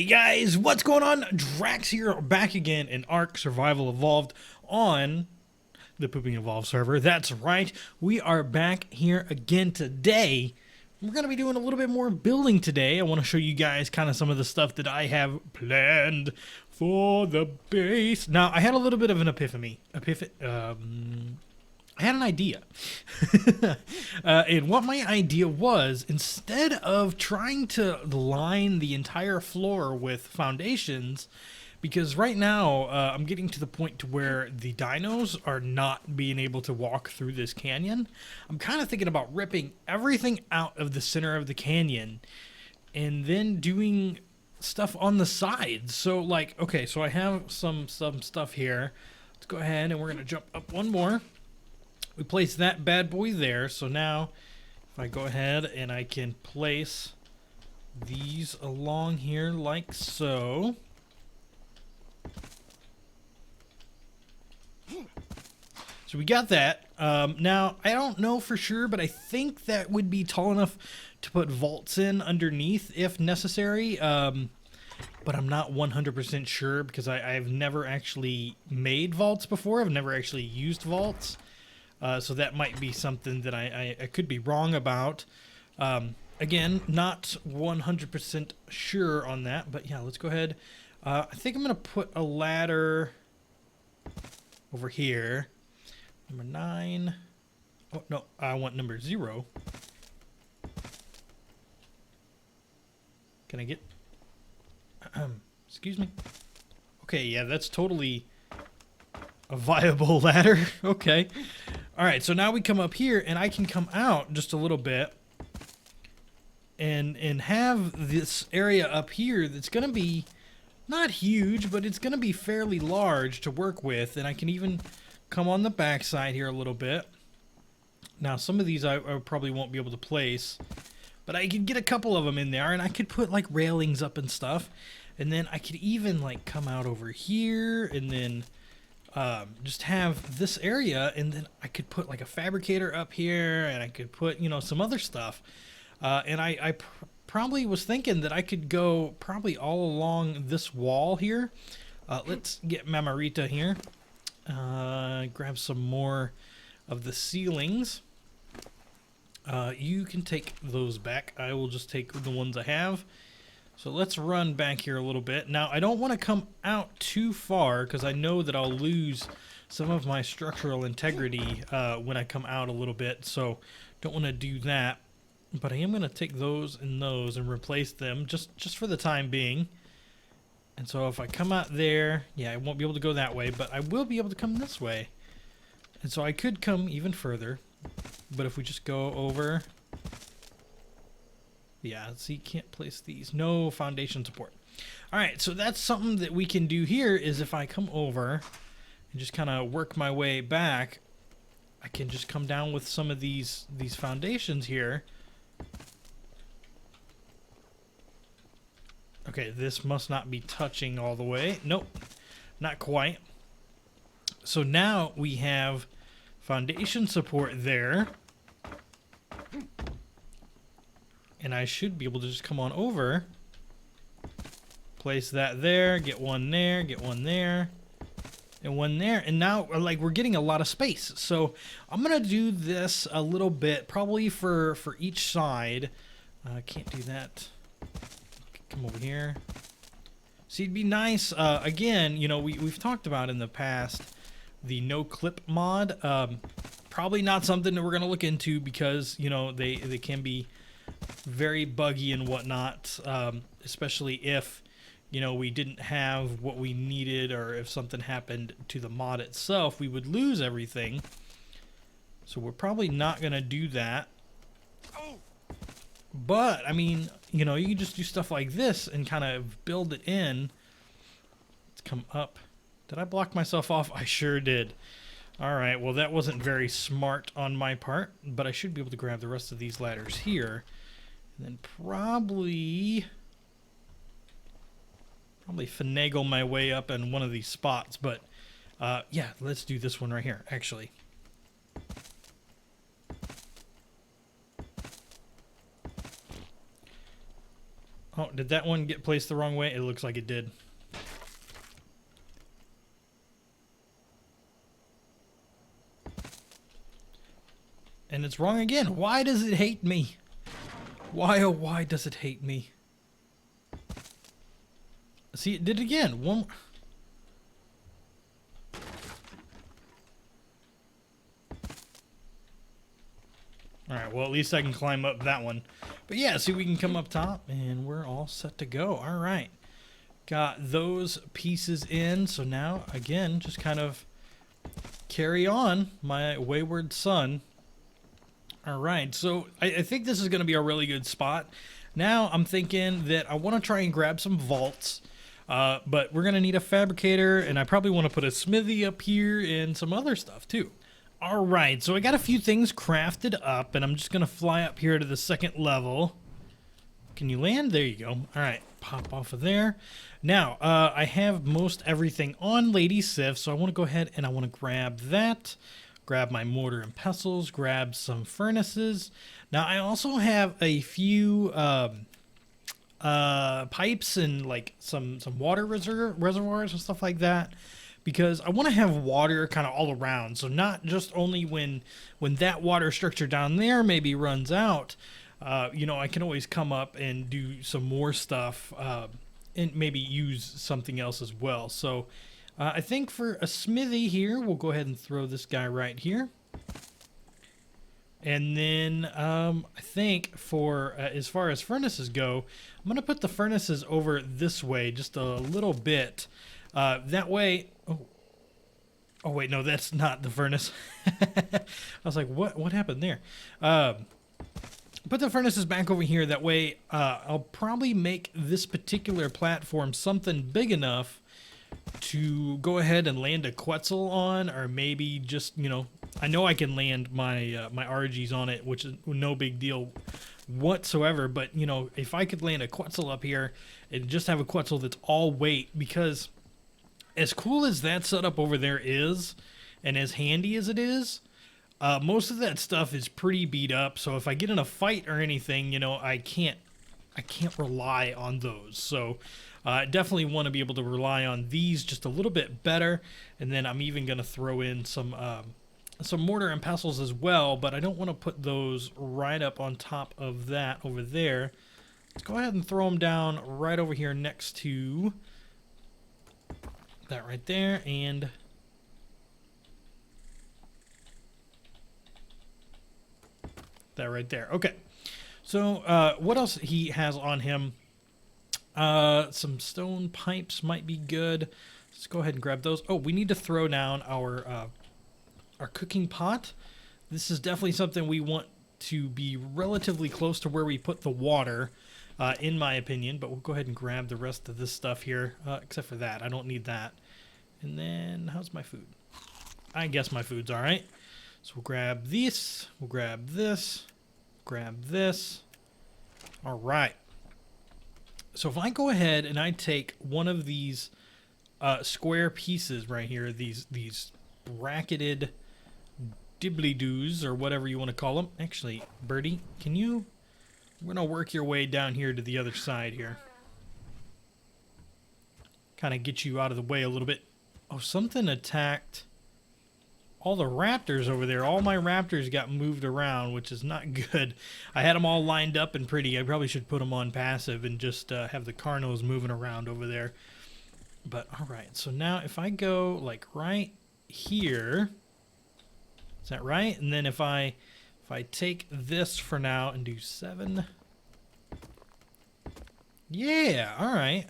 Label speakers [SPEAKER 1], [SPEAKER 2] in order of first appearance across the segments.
[SPEAKER 1] Hey guys, what's going on? Drax here, back again in Ark Survival Evolved on the Pooping Evolved server. That's right, we are back here again today. We're going to be doing a little bit more building today. I want to show you guys kind of some of the stuff that I have planned for the base. Now, I had a little bit of an epiphany. I had an idea. And what my idea was, instead of trying to line the entire floor with foundations, because right now I'm getting to the point to where the dinos are not being able to walk through this canyon, I'm kind of thinking about ripping everything out of the center of the canyon and then doing stuff on the sides. So like, okay, so I have some stuff here. Let's go ahead and we're going to jump up one more. We place that bad boy there, so now if I go ahead and I can place these along here like so. So we got that. Now, I don't know for sure, but I think that would be tall enough to put vaults in underneath if necessary. But I'm not 100% sure because I've never actually made vaults before. I've never actually used vaults. So that might be something that I could be wrong about. Again, not 100% sure on that, but yeah, let's go ahead. I think I'm going to put a ladder over here. Number 9. Oh, no, I want number 0. Can I get... excuse me. Okay, yeah, that's totally a viable ladder. Okay. All right, so now we come up here, and I can come out just a little bit and have this area up here that's going to be not huge, but it's going to be fairly large to work with, and I can even come on the back side here a little bit. Now, some of these I probably won't be able to place, but I could get a couple of them in there, and I could put, like, railings up and stuff, and then I could even, like, come out over here, and then... just have this area, and then I could put like a fabricator up here, and I could put, you know, some other stuff. And I probably was thinking that I could go probably all along this wall here. Let's get Mamarita here. Grab some more of the ceilings. You can take those back. I will just take the ones I have. So let's run back here a little bit. Now, I don't want to come out too far because I know that I'll lose some of my structural integrity when I come out a little bit. So don't want to do that. But I am going to take those and replace them just for the time being. And so if I come out there, yeah, I won't be able to go that way, but I will be able to come this way. And so I could come even further. But if we just go over... Yeah, see, can't place these. No foundation support. All right, so that's something that we can do here is if I come over and just kind of work my way back, I can just come down with some of these foundations here. Okay, this must not be touching all the way. Nope, not quite. So now we have foundation support there. And I should be able to just come on over, place that there, get one there, get one there, and one there. And now, like, we're getting a lot of space. So I'm going to do this a little bit, probably for each side. Can't do that. Come over here. See, it'd be nice. Again, you know, we've talked about in the past the no-clip mod. Probably not something that we're going to look into because, you know, they can be very buggy and whatnot, especially if, you know, we didn't have what we needed, or if something happened to the mod itself, we would lose everything. So we're probably not going to do that. But, I mean, you know, you can just do stuff like this and kind of build it in. Let's come up. Did I block myself off? I sure did. All right, well, that wasn't very smart on my part, but I should be able to grab the rest of these ladders here. And then probably finagle my way up in one of these spots. But, yeah, let's do this one right here, actually. Oh, did that one get placed the wrong way? It looks like it did. And it's wrong again. Why does it hate me? Why, oh, why does it hate me? See, it did it again. One. Alright, well, at least I can climb up that one. But yeah, see, we can come up top, and we're all set to go. Alright. Got those pieces in, so now, again, just kind of carry on my wayward son. Alright, so I think this is going to be a really good spot. Now, I'm thinking that I want to try and grab some vaults. But we're going to need a fabricator, and I probably want to put a smithy up here and some other stuff, too. Alright, so I got a few things crafted up, and I'm just going to fly up here to the second level. Can you land? There you go. Alright, pop off of there. Now, I have most everything on Lady Sif, so I want to go ahead and I want to grab that. Grab my mortar and pestles, grab some furnaces. Now, I also have a few pipes and like some water reservoirs and stuff like that, because I want to have water kind of all around, so not just only when that water structure down there maybe runs out, you know, I can always come up and do some more stuff and maybe use something else as well. So I think for a smithy here, we'll go ahead and throw this guy right here. And then I think for as far as furnaces go, I'm going to put the furnaces over this way just a little bit. That way... Oh, wait, no, that's not the furnace. I was like, what happened there? Put the furnaces back over here. That way I'll probably make this particular platform something big enough to go ahead and land a Quetzal on, or maybe just, you know, I know I can land my my RGs on it, which is no big deal whatsoever, but, you know, if I could land a Quetzal up here and just have a Quetzal that's all weight, because as cool as that setup over there is, and as handy as it is, most of that stuff is pretty beat up, so if I get in a fight or anything, you know, I can't rely on those. So I definitely want to be able to rely on these just a little bit better, and then I'm even going to throw in some mortar and pestles as well, but I don't want to put those right up on top of that over there. Let's go ahead and throw them down right over here next to that right there, and that right there. Okay, so what else he has on him? Some stone pipes might be good. Let's go ahead and grab those. Oh, we need to throw down our cooking pot. This is definitely something we want to be relatively close to where we put the water, in my opinion, but we'll go ahead and grab the rest of this stuff here, except for that. I don't need that. And then, how's my food? I guess my food's all right. So we'll grab this, we'll grab this, grab this. All right. So if I go ahead and I take one of these square pieces right here, these bracketed dibbly-doos, or whatever you want to call them. Actually, Birdie, can you... We're going to work your way down here to the other side here. Kind of get you out of the way a little bit. Oh, something attacked all the raptors over there. All my raptors got moved around, which is not good. I had them all lined up and pretty. I probably should put them on passive and just have the Carnos moving around over there. But, alright, so now if I go, like, right here... Is that right? And then if I take this for now and do 7... Yeah, alright.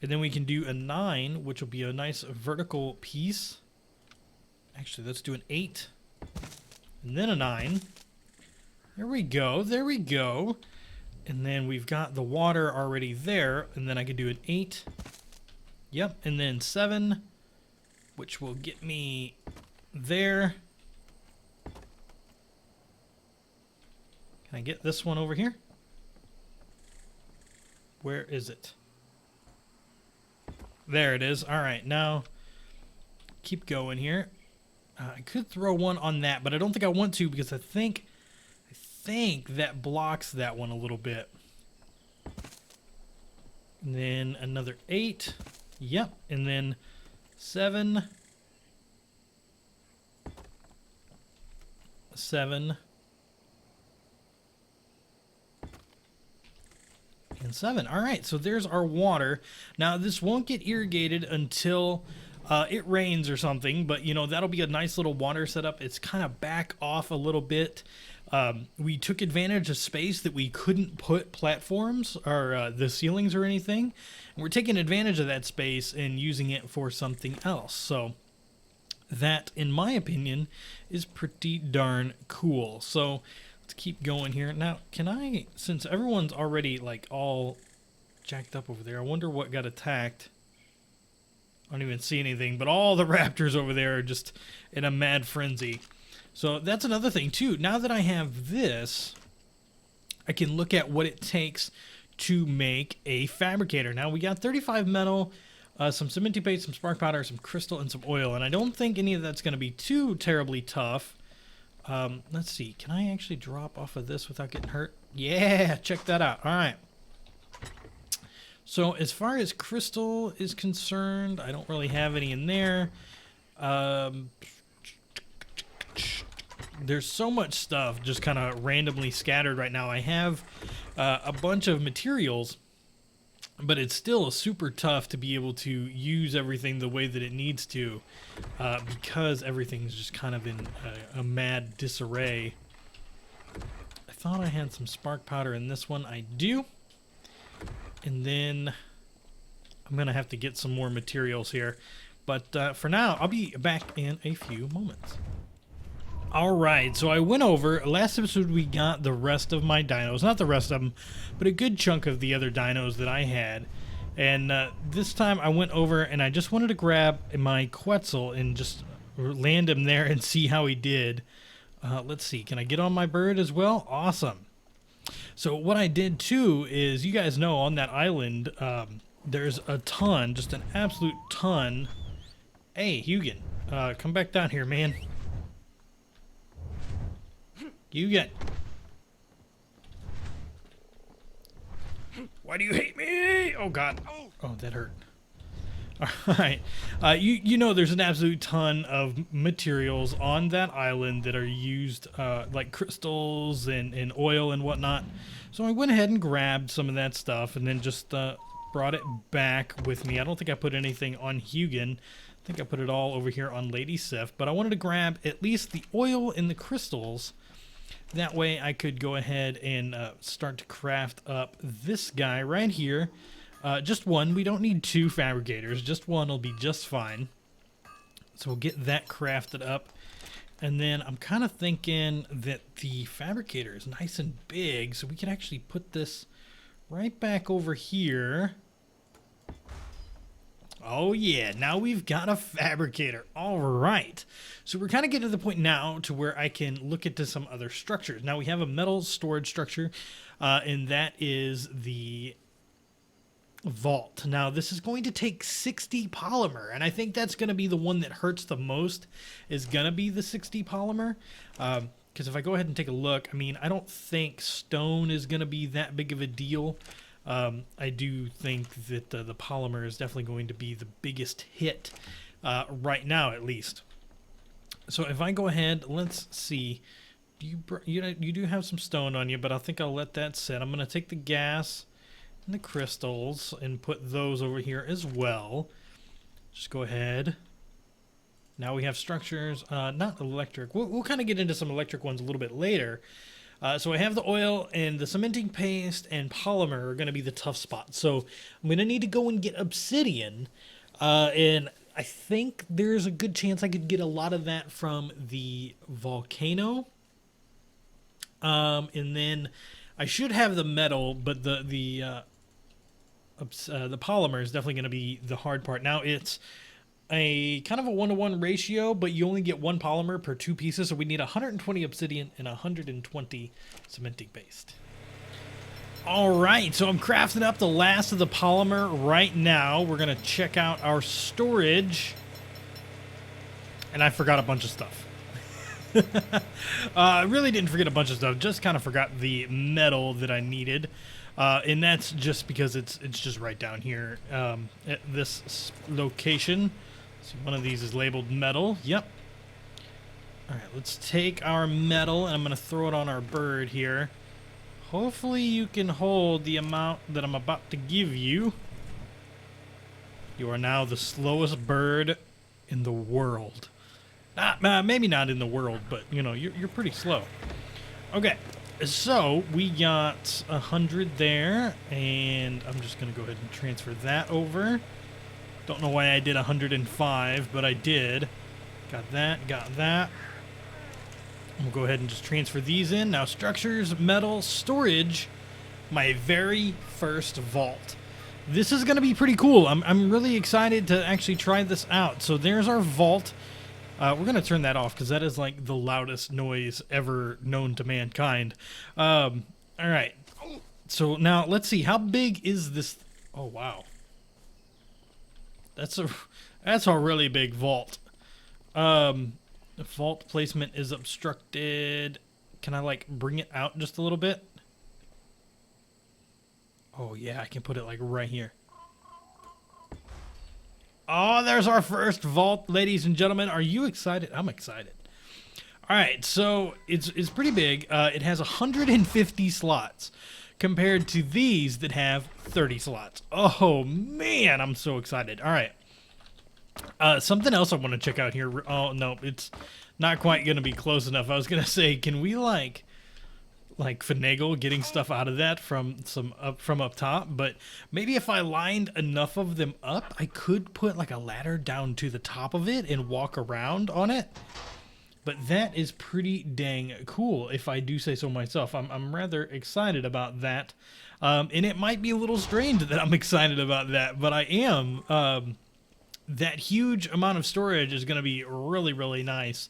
[SPEAKER 1] And then we can do a 9, which will be a nice vertical piece. Actually, let's do an 8. And then a 9. There we go, there we go. And then we've got the water already there. And then I can do an 8. Yep, and then 7, which will get me there. Can I get this one over here? Where is it? There it is. All right, now keep going here. I could throw one on that, but I don't think I want to, because I think that blocks that one a little bit. And then another 8. Yep. And then 7. 7. And 7. All right, so there's our water. Now, this won't get irrigated until it rains or something, but, you know, that'll be a nice little water setup. It's kind of back off a little bit. We took advantage of space that we couldn't put platforms or the ceilings or anything. And we're taking advantage of that space and using it for something else. So that, in my opinion, is pretty darn cool. So let's keep going here. Now, can I, since everyone's already like all jacked up over there, I wonder what got attacked. I don't even see anything, but all the raptors over there are just in a mad frenzy. So that's another thing too. Now that I have this, I can look at what it takes to make a fabricator. Now we got 35 metal, some cementing paste, some spark powder, some crystal, and some oil. And I don't think any of that's going to be too terribly tough. Let's see. Can I actually drop off of this without getting hurt? Yeah, check that out. All right. So as far as crystal is concerned, I don't really have any in there. There's so much stuff just kind of randomly scattered right now. I have a bunch of materials, but it's still super tough to be able to use everything the way that it needs to because everything's just kind of in a mad disarray. I thought I had some spark powder in this one. I do. And then I'm going to have to get some more materials here. But for now, I'll be back in a few moments. Alright, so I went over, last episode we got the rest of my dinos, not the rest of them, but a good chunk of the other dinos that I had. And this time I went over and I just wanted to grab my Quetzal and just land him there and see how he did. Let's see, can I get on my bird as well? Awesome. So what I did too is, you guys know on that island, there's a ton, just an absolute ton. Hey, Hugin, come back down here, man. Hugin. Why do you hate me? Oh, God. Oh, that hurt. All right. You know there's an absolute ton of materials on that island that are used, like crystals and oil and whatnot. So I went ahead and grabbed some of that stuff and then just brought it back with me. I don't think I put anything on Hugin. I think I put it all over here on Lady Sif. But I wanted to grab at least the oil and the crystals. That way I could go ahead and start to craft up this guy right here. Just one. We don't need 2 fabricators. Just one will be just fine. So we'll get that crafted up. And then I'm kind of thinking that the fabricator is nice and big, so we can actually put this right back over here. Oh yeah, now we've got a fabricator. All right. So we're kind of getting to the point now to where I can look into some other structures. Now we have a metal storage structure, and that is the vault. Now this is going to take 60 polymer, and I think that's going to be the one that hurts the most, is going to be the 60 polymer. Because if I go ahead and take a look, I mean, I don't think stone is going to be that big of a deal. I do think that the polymer is definitely going to be the biggest hit right now, at least. So if I go ahead, let's see. You do have some stone on you, but I think I'll let that sit. I'm going to take the gas and the crystals and put those over here as well. Just go ahead. Now we have structures, not electric. We'll kind of get into some electric ones a little bit later. So I have the oil and the cementing paste and polymer are going to be the tough spot. So I'm going to need to go and get obsidian. And I think there's a good chance I could get a lot of that from the volcano. And then I should have the metal, but the polymer is definitely going to be the hard part. Now it's a kind of a 1-to-1 ratio, but you only get 1 polymer per 2 pieces, so we need 120 obsidian and 120 cementing paste. All right, so I'm crafting up the last of the polymer right now. We're going to check out our storage, and I forgot a bunch of stuff. I really didn't forget a bunch of stuff, just kind of forgot the metal that I needed. And that's just because it's just right down here at this location. So one of these is labeled metal. Yep. All right, let's take our metal, and I'm going to throw it on our bird here. Hopefully you can hold the amount that I'm about to give you. You are now the slowest bird in the world. Maybe not in the world, but, you know, you're pretty slow. Okay, so we got 100 there, and I'm just going to go ahead and transfer that over. Don't know why I did 105, but I did. Got that, got that. We'll go ahead and just transfer these in. Now, structures, metal, storage, my very first vault. This is going to be pretty cool. I'm really excited to actually try this out. So there's our vault. We're going to turn that off because that is like the loudest noise ever known to mankind. All right. So now let's see. How big is this? Oh, wow. That's a really big vault. The vault placement is obstructed. Can I, like, bring it out just a little bit? Oh, yeah, I can put it, like, right here. Oh, there's our first vault, ladies and gentlemen. Are you excited? I'm excited. All right, so it's pretty big. It has 150 slots compared to these that have 30 slots. Oh, man, I'm so excited. All right. Something else I want to check out here. Oh, no, it's not quite going to be close enough. I was going to say, can we, like finagle getting stuff out of that from up top? But maybe if I lined enough of them up, I could put, like, a ladder down to the top of it and walk around on it. But that is pretty dang cool, if I do say so myself. I'm rather excited about that. And it might be a little strange that I'm excited about that, but I am. That huge amount of storage is going to be really, really nice.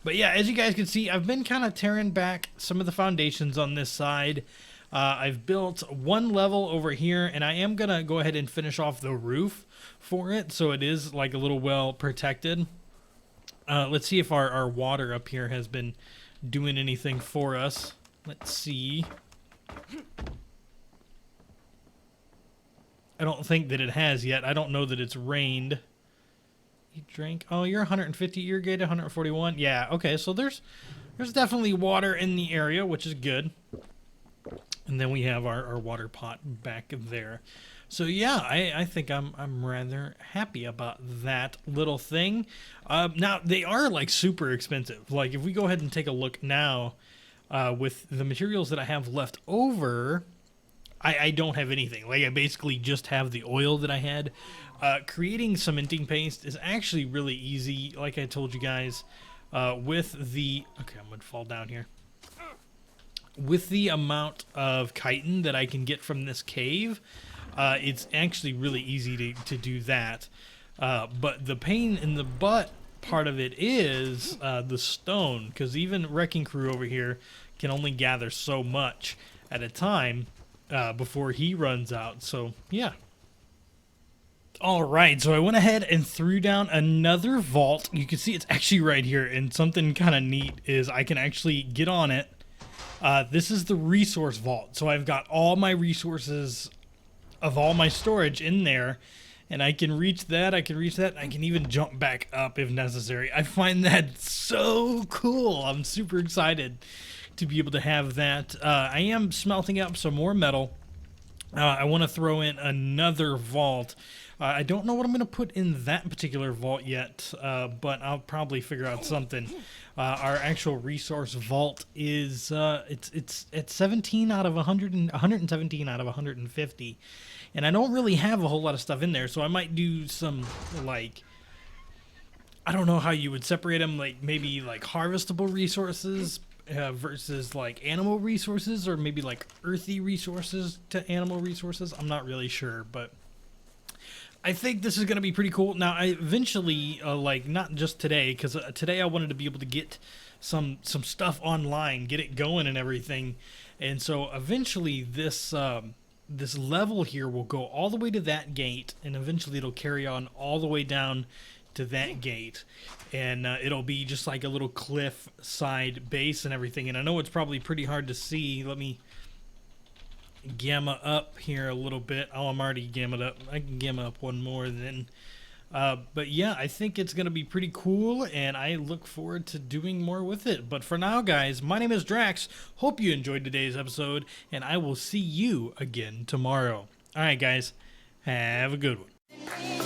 [SPEAKER 1] But yeah, as you guys can see, I've been kind of tearing back some of the foundations on this side. I've built one level over here, and I am going to go ahead and finish off the roof for it, so it is like a little well protected. Let's see if our water up here has been doing anything for us. Let's see. I don't think that it has yet. I don't know that it's rained. You drank. Oh, you're 150 irrigated, 141. Yeah, okay, so there's definitely water in the area, which is good. And then we have our water pot back there. So yeah, I think I'm rather happy about that little thing. Now, they are like super expensive. Like, if we go ahead and take a look now, with the materials that I have left over, I don't have anything. Like, I basically just have the oil that I had. Creating cementing paste is actually really easy, like I told you guys. With the... Okay, I'm going to fall down here. With the amount of chitin that I can get from this cave, it's actually really easy to do that. But the pain in the butt part of it is the stone, because even Wrecking Crew over here can only gather so much at a time before he runs out. So, yeah. Alright, so I went ahead and threw down another vault. You can see it's actually right here, and something kind of neat is I can actually get on it. This is the resource vault, so I've got all my resources of all my storage in there, and I can reach that, I can even jump back up if necessary. I find that so cool. I'm super excited to be able to have that. I am smelting up some more metal. I want to throw in another vault. I don't know what I'm going to put in that particular vault yet, but I'll probably figure out something. Our actual resource vault is it's at 17 out of 100 and 117 out of 150, and I don't really have a whole lot of stuff in there, so I might do some, like, I don't know how you would separate them, like maybe like harvestable resources versus like animal resources, or maybe like earthy resources to animal resources. I'm not really sure, but I think this is going to be pretty cool. Now, I eventually, like, not just today, because today I wanted to be able to get some stuff online, get it going and everything. And so eventually this this level here will go all the way to that gate, and eventually it'll carry on all the way down to that gate. And it'll be just like a little cliff side base and everything. And I know it's probably pretty hard to see. Let me gamma up here a little bit. Oh, I'm already gammaed up. I can gamma up one more then. But yeah, I think it's going to be pretty cool, and I look forward to doing more with it. But for now, guys, my name is Drax. Hope you enjoyed today's episode, and I will see you again tomorrow. All right, guys, have a good one.